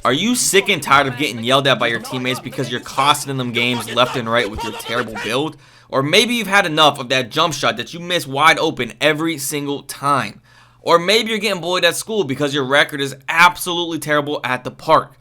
Are you sick and tired of getting yelled at by your teammates because you're costing them games left and right with your terrible build? Or maybe you've had enough of that jump shot that you miss wide open every single time. Or maybe you're getting bullied at school because your record is absolutely terrible at the park.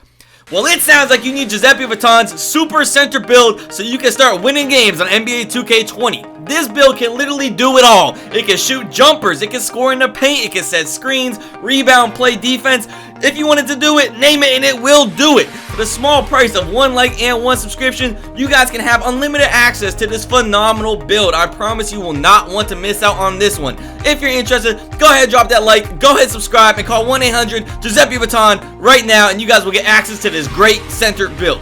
Well, it sounds like you need Giuseppe Vuitton's Super Center build so you can start winning games on NBA 2K20. This build can literally do it all. It can shoot jumpers, it can score in the paint, it can set screens, rebound, play defense. If you wanted to do it, name it and it will do it. For the small price of 1 like and 1 subscription, you guys can have unlimited access to this phenomenal build. I promise you will not want to miss out on this one. If you're interested, go ahead, drop that like, go ahead, subscribe, and call 1-800-Giuseppe Vuitton right now, and you guys will get access to this great center build.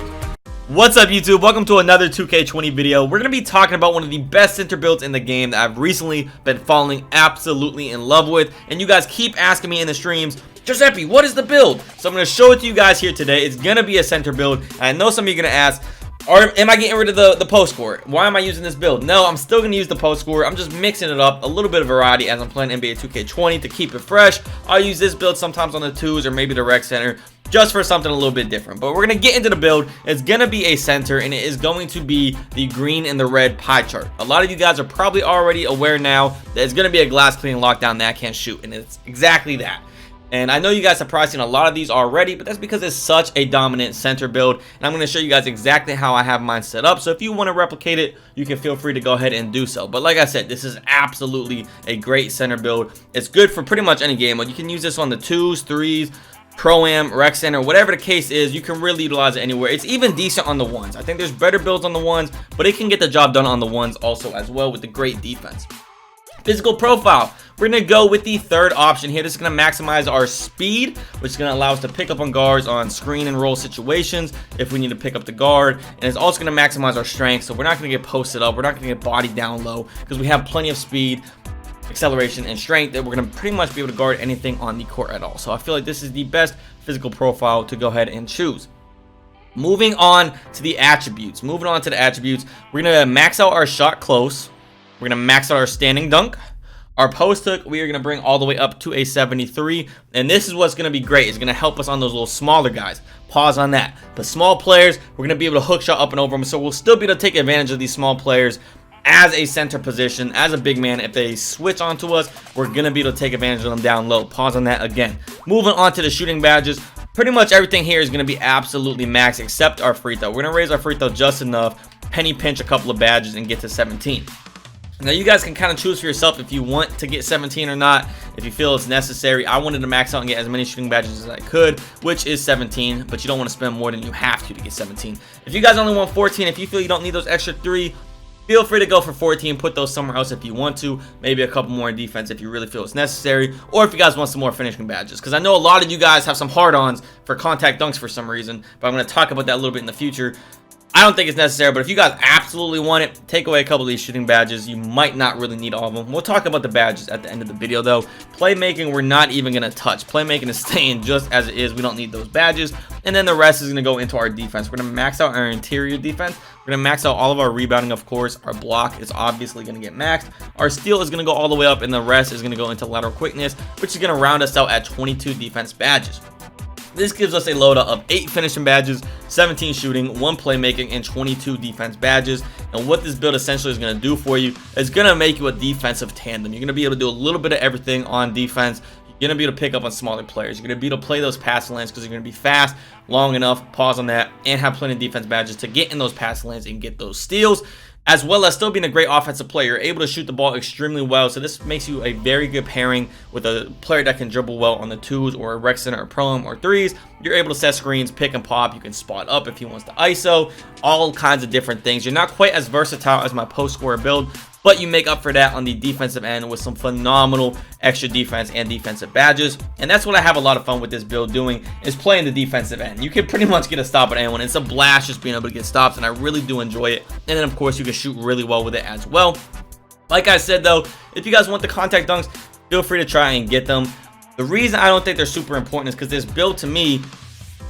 What's up, YouTube? Welcome to another 2K20 video. We're going to be talking about one of the best center builds in the game that I've recently been falling absolutely in love with, and you guys keep asking me in the streams, Giuseppe, what is the build? So I'm going to show it to you guys here today. It's going to be a center build. I know some of you are going to ask, am I getting rid of the post score? Why am I using this build? No, I'm still going to use the post score. I'm just mixing it up, a little bit of variety as I'm playing NBA 2K20 to keep it fresh. I'll use this build sometimes on the 2s or maybe the rec center, just for something a little bit different. But we're going to get into the build. It's going to be a center, and it is going to be the green and the red pie chart. A lot of you guys are probably already aware now that it's going to be a glass cleaning lockdown that can't shoot, and it's exactly that. And I know you guys have probably seen a lot of these already, but that's because it's such a dominant center build. And I'm going to show you guys exactly how I have mine set up. So if you want to replicate it, you can feel free to go ahead and do so. But like I said, this is absolutely a great center build. It's good for pretty much any game. You can use this on the 2s, 3s, Pro-Am, Rec Center, whatever the case is. You can really utilize it anywhere. It's even decent on the 1s. I think there's better builds on the 1s, but it can get the job done on the 1s also as well with the great defense. Physical profile, we're going to go with the third option here. This is going to maximize our speed, which is going to allow us to pick up on guards on screen and roll situations if we need to pick up the guard. And it's also going to maximize our strength, so we're not going to get posted up. We're not going to get bodied down low because we have plenty of speed, acceleration, and strength that we're going to pretty much be able to guard anything on the court at all. So I feel like this is the best physical profile to go ahead and choose. Moving on to the attributes. We're going to max out our shot close. We're going to max out our standing dunk. Our post hook, we are going to bring all the way up to a 73. And this is what's going to be great. It's going to help us on those little smaller guys. Pause on that. But small players, we're going to be able to hook shot up and over them. So we'll still be able to take advantage of these small players as a center position, as a big man. If they switch onto us, we're going to be able to take advantage of them down low. Pause on that again. Moving on to the shooting badges. Pretty much everything here is going to be absolutely max except our free throw. We're going to raise our free throw just enough, penny pinch a couple of badges, and get to 17. Now you guys can kind of choose for yourself if you want to get 17 or not, if you feel it's necessary. I wanted to max out and get as many shooting badges as I could, which is 17, but you don't want to spend more than you have to get 17. If you guys only want 14, if you feel you don't need those extra 3, feel free to go for 14, put those somewhere else if you want to, maybe a couple more in defense if you really feel it's necessary, or if you guys want some more finishing badges, because I know a lot of you guys have some hard-ons for contact dunks for some reason, but I'm going to talk about that a little bit in the future. I don't think it's necessary, but if you guys absolutely want it, take away a couple of these shooting badges. You might not really need all of them. We'll talk about the badges at the end of the video, though. Playmaking, we're not even going to touch. Playmaking is staying just as it is. We don't need those badges. And then the rest is going to go into our defense. We're going to max out our interior defense. We're going to max out all of our rebounding, of course. Our block is obviously going to get maxed. Our steal is going to go all the way up, and the rest is going to go into lateral quickness, which is going to round us out at 22 defense badges. This gives us a loadout of 8 finishing badges, 17 shooting, 1 playmaking, and 22 defense badges. And what this build essentially is going to do for you is going to make you a defensive tandem. You're going to be able to do a little bit of everything on defense. You're going to be able to pick up on smaller players. You're going to be able to play those passing lanes because you're going to be fast, long enough, pause on that, and have plenty of defense badges to get in those passing lanes and get those steals, as well as still being a great offensive player. You're able to shoot the ball extremely well, so this makes you a very good pairing with a player that can dribble well on the 2s or a rec center or pro-am or 3s. You're able to set screens, pick and pop. You can spot up if he wants to ISO, all kinds of different things. You're not quite as versatile as my post scorer build, but you make up for that on the defensive end with some phenomenal extra defense and defensive badges. And that's what I have a lot of fun with this build doing, is playing the defensive end. You can pretty much get a stop on anyone. It's a blast just being able to get stops, and I really do enjoy it. And then of course you can shoot really well with it as well. Like I said though, if you guys want the contact dunks, feel free to try and get them. The reason I don't think they're super important is because this build, to me,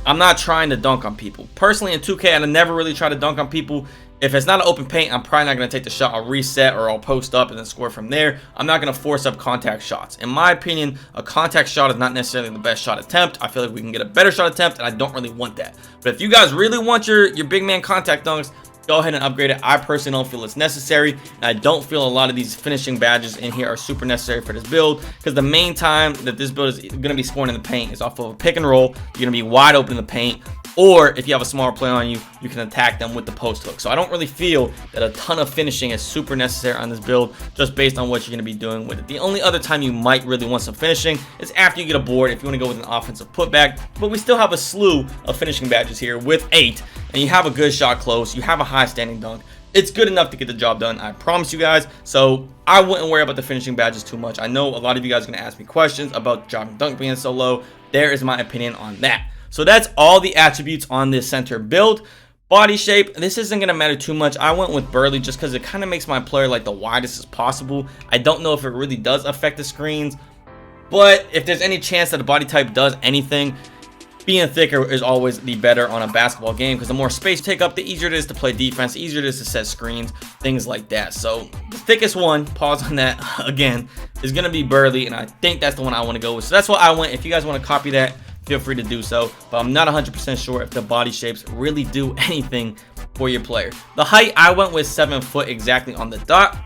I'm not trying to dunk on people. Personally, in 2K, I never really try to dunk on people. If it's not an open paint, I'm probably not going to take the shot. I'll reset or I'll post up and then score from there. I'm not going to force up contact shots. In my opinion, a contact shot is not necessarily the best shot attempt. I feel like we can get a better shot attempt, and I don't really want that. But if you guys really want your big man contact dunks, go ahead and upgrade it. I personally don't feel it's necessary, and I don't feel a lot of these finishing badges in here are super necessary for this build, because the main time that this build is going to be scoring in the paint is off of a pick and roll. You're going to be wide open in the paint, or if you have a smaller player on you, you can attack them with the post hook. So I don't really feel that a ton of finishing is super necessary on this build, just based on what you're going to be doing with it. The only other time you might really want some finishing is after you get a board, if you want to go with an offensive putback. But we still have a slew of finishing badges here with 8, and you have a good shot close, you have a high standing dunk. It's good enough to get the job done, I promise you guys. So I wouldn't worry about the finishing badges too much. I know a lot of you guys are going to ask me questions about job and dunk being so low. There is my opinion on that. So that's all the attributes on this center build. Body shape, this isn't going to matter too much. I went with burly just because it kind of makes my player like the widest as possible. I don't know if it really does affect the screens, but if there's any chance that the body type does anything, being thicker is always the better on a basketball game, because the more space you take up, the easier it is to play defense, the easier it is to set screens, things like that. So the thickest one, pause on that again, is going to be burly, and I think that's the one I want to go with. So that's what I went. If you guys want to copy that, feel free to do so, but I'm not 100% sure if the body shapes really do anything for your player. The height, I went with 7 foot exactly on the dot.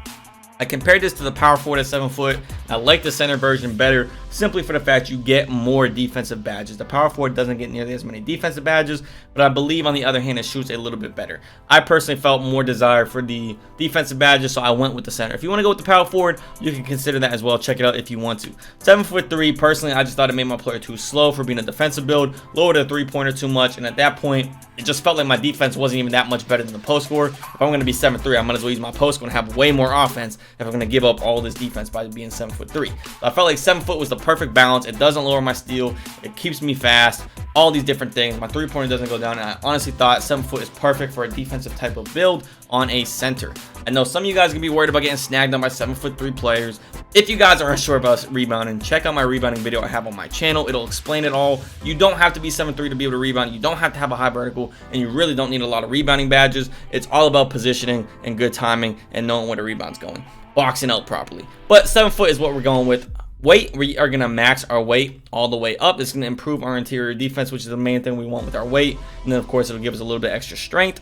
I compared this to the power forward at 7 foot. I like the center version better, simply for the fact you get more defensive badges. The power forward doesn't get nearly as many defensive badges, but I believe on the other hand it shoots a little bit better. I personally felt more desire for the defensive badges, so I went with the center. If you want to go with the power forward, you can consider that as well. Check it out if you want to. 7'3", personally, I just thought it made my player too slow for being a defensive build, lowered the three-pointer too much, and at that point, it just felt like my defense wasn't even that much better than the post score. If I'm going to be 7'3", I might as well use my post score and have way more offense if I'm going to give up all this defense by being 7'3". So I felt like 7 foot was the perfect balance. It doesn't lower my steal, it keeps me fast, all these different things. My three-pointer doesn't go down, and I honestly thought 7 foot is perfect for a defensive type of build on a center. I know some of you guys are gonna be worried about getting snagged on by 7'3" players. If you guys aren't sure about rebounding, check out my rebounding video I have on my channel. It'll explain it all. You don't have to be 7'3" to be able to rebound. You don't have to have a high vertical, and you really don't need a lot of rebounding badges. It's all about positioning and good timing and knowing where the rebound's going, boxing out properly. But 7 foot is what we're going with. Weight, we are going to max our weight all the way up. It's going to improve our interior defense, which is the main thing we want with our weight. And then, of course, it'll give us a little bit extra strength.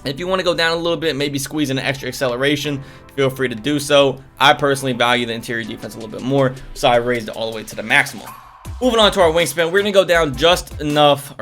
If you want to go down a little bit, maybe squeeze in an extra acceleration, feel free to do so. I personally value the interior defense a little bit more, so I raised it all the way to the maximum. Moving on to our wingspan, we're going to go down just enough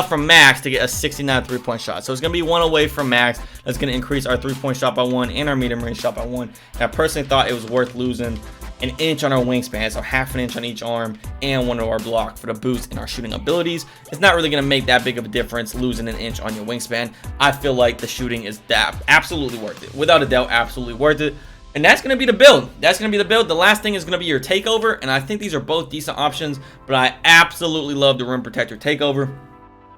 from max to get a 69 3-point shot. So it's going to be 1 away from max. That's going to increase our 3-point shot by 1 and our medium range shot by 1. And I personally thought it was worth losing an inch on our wingspan, so half an inch on each arm and 1 of our block for the boost in our shooting abilities. It's not really going to make that big of a difference losing an inch on your wingspan. I feel like the shooting is absolutely worth it. Without a doubt, absolutely worth it. And that's going to be the build. That's going to be the build. The last thing is going to be your takeover, and I think these are both decent options, but I absolutely love the rim protector takeover.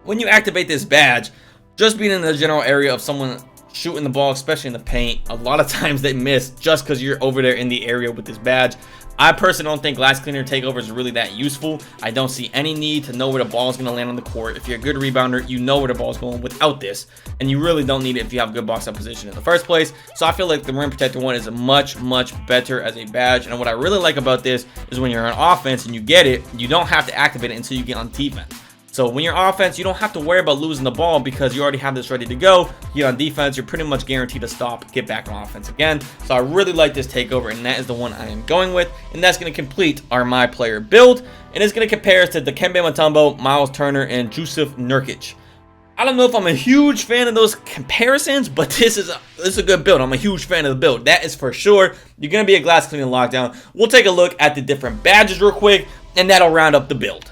When you activate this badge, just being in the general area of someone shooting the ball, especially in the paint, a lot of times they miss just because you're over there in the area with this badge. I personally don't think glass cleaner takeovers is really that useful. I don't see any need to know where the ball is going to land on the court. If you're a good rebounder, you know where the ball is going without this, and you really don't need it if you have good box up position in the first place. So I feel like the rim protector one is much better as a badge. And what I really like about this is when you're on offense and you get it, you don't have to activate it until you get on defense. So when you're offense, you don't have to worry about losing the ball because you already have this ready to go. You're on defense, you're pretty much guaranteed to stop, get back on offense again. So I really like this takeover, and that is the one I am going with. And that's going to complete our My Player build. And it's going to compare us to Dikembe Mutombo, Miles Turner, and Jusuf Nurkic. I don't know if I'm a huge fan of those comparisons, but this is a good build. I'm a huge fan of the build. That is for sure. You're going to be a glass cleaning lockdown. We'll take a look at the different badges real quick, and that'll round up the build.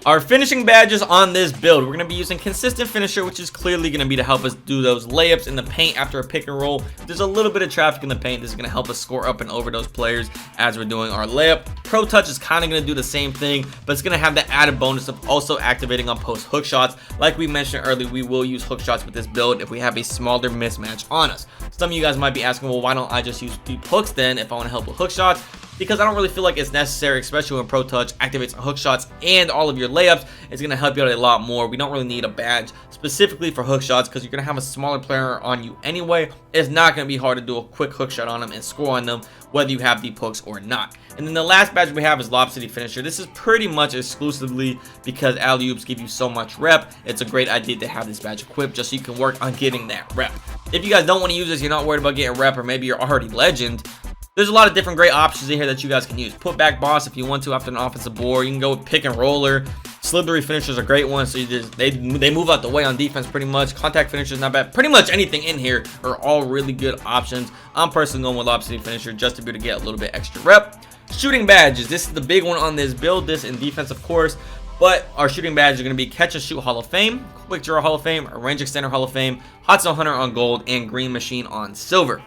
Our finishing badges on this build, we're going to be using consistent finisher, which is clearly going to be to help us do those layups in the paint after a pick and roll. If there's a little bit of traffic in the paint, this is going to help us score up and over those players as we're doing our layup. Pro touch is kind of going to do the same thing, but it's going to have the added bonus of also activating on post hook shots. Like we mentioned earlier, we will use hook shots with this build if we have a smaller mismatch on us. Some of you guys might be asking, well, why don't I just use deep hooks then if I want to help with hook shots? because I don't really feel like it's necessary, especially when Pro Touch activates hook shots and all of your layups. It's going to help you out a lot more. We don't really need a badge specifically for hook shots because you're going to have a smaller player on you anyway. It's not going to be hard to do a quick hook shot on them and score on them, whether you have deep hooks or not. And then the last badge we have is Lob City Finisher. This is pretty much exclusively because alley-oops give you so much rep. It's a great idea to have this badge equipped just so you can work on getting that rep. If you guys don't want to use this, you're not worried about getting rep, or maybe you're already legend, there's a lot of different great options in here that you guys can use. Put back boss if you want to after an offensive board. You can go with pick and roller. Slithery finisher is a great one, so you just they move out the way on defense pretty much. Contact finisher is not bad. Pretty much anything in here are all really good options. I'm personally going with Lob City Finisher just to be able to get a little bit extra rep. Shooting badges. This is the big one on this build. This in defense, of course. But our shooting badges are going to be Catch and Shoot Hall of Fame, Quick Draw Hall of Fame, Range Extender Hall of Fame, Hot Zone Hunter on gold, and Green Machine on silver.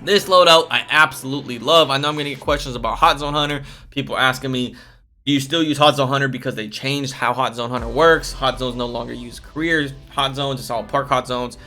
This loadout I absolutely love. I know I'm going to get questions about Hot Zone Hunter. People asking me, do you still use Hot Zone Hunter because they changed how Hot Zone Hunter works? Hot Zones no longer use career Hot Zones. It's all park Hot Zones.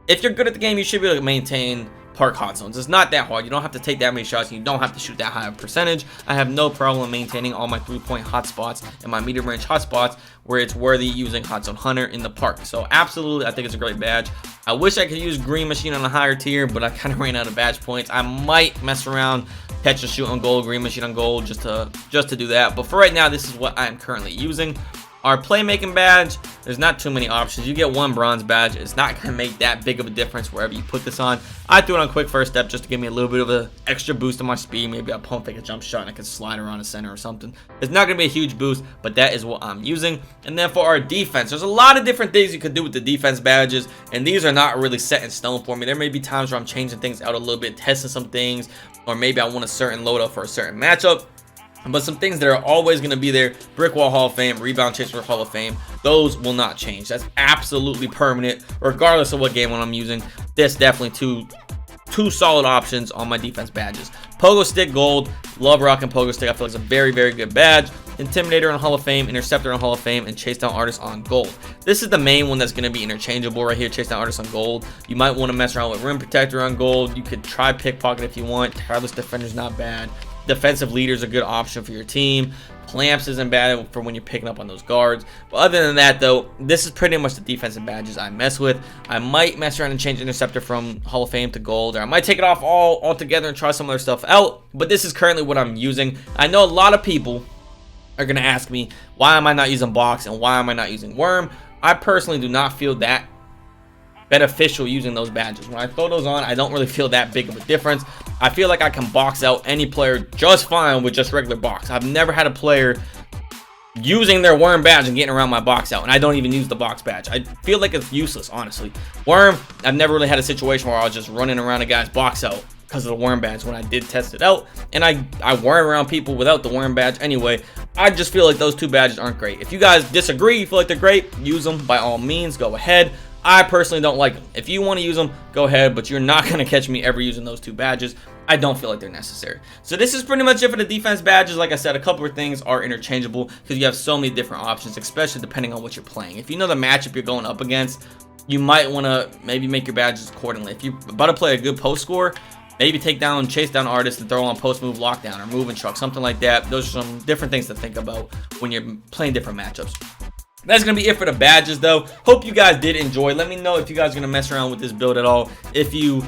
If you're good at the game, you should be able to maintain park Hot Zones. It's not that hard. You don't have to take that many shots. You don't have to shoot that high of percentage. I have no problem maintaining all my 3-point hot spots and my medium range hot spots where it's worthy using Hot Zone Hunter in the park. So absolutely, I think it's a great badge. I wish I could use Green Machine on a higher tier, but I kind of ran out of badge points. I might mess around, Catch and Shoot on gold, Green Machine on gold, just to do that. But for right now, this is what I'm currently using. Our playmaking badge, there's not too many options. You get one bronze badge. It's not going to make that big of a difference wherever you put this on. I threw it on quick first step just to give me a little bit of an extra boost in my speed. Maybe I'll pump fake a jump shot and I can slide around the center or something. It's not going to be a huge boost, but that is what I'm using. And then for our defense, there's a lot of different things you could do with the defense badges, and these are not really set in stone for me. There may be times where I'm changing things out a little bit, testing some things, or maybe I want a certain loadout for a certain matchup. But some things that are always going to be there: Brick Wall Hall of Fame, Rebound Chaser Hall of Fame. Those will not change. That's absolutely permanent, regardless of what game one I'm using. This definitely two solid options on my defense badges. Pogo Stick Gold. Love rocking Pogo Stick. I feel like it's a very, very good badge. Intimidator on Hall of Fame, Interceptor on Hall of Fame, and Chase Down Artist on gold. This is the main one that's going to be interchangeable right here, Chase Down Artist on gold. You might want to mess around with Rim Protector on gold. You could try Pickpocket if you want. Tireless Defender's not bad. Defensive Leader is a good option for your team. Clamps isn't bad for when you're picking up on those guards. But other than that, though, this is pretty much the defensive badges I mess with. I might mess around and change Interceptor from Hall of Fame to gold, or I might take it off altogether and try some other stuff out. But this is currently what I'm using. I know a lot of people are going to ask me, why am I not using Box and why am I not using Worm? I personally do not feel that beneficial using those badges. When I throw those on, I don't really feel that big of a difference. I feel like I can box out any player just fine with just regular box. I've never had a player using their Worm badge and getting around my box out, and I don't even use the box badge. I feel like it's useless, honestly. Worm, I've never really had a situation where I was just running around a guy's box out because of the Worm badge when I did test it out, and I worm around people without the Worm badge anyway. I just feel like those two badges aren't great. If you guys disagree, you feel like they're great, use them by all means, go ahead. I personally don't like them. If you want to use them, go ahead, but you're not going to catch me ever using those two badges. I don't feel like they're necessary. So this is pretty much it for the defense badges. Like I said, a couple of things are interchangeable because you have so many different options, especially depending on what you're playing. If you know the matchup you're going up against, you might want to maybe make your badges accordingly. If you're about to play a good post score, maybe take down, chase down artists and throw on post move lockdown or moving truck, something like that. Those are some different things to think about when you're playing different matchups. That's going to be it for the badges, though. Hope you guys did enjoy. Let me know if you guys are going to mess around with this build at all. If you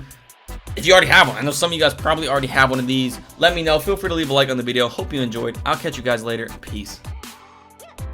already have one. I know some of you guys probably already have one of these. Let me know. Feel free to leave a like on the video. Hope you enjoyed. I'll catch you guys later. Peace.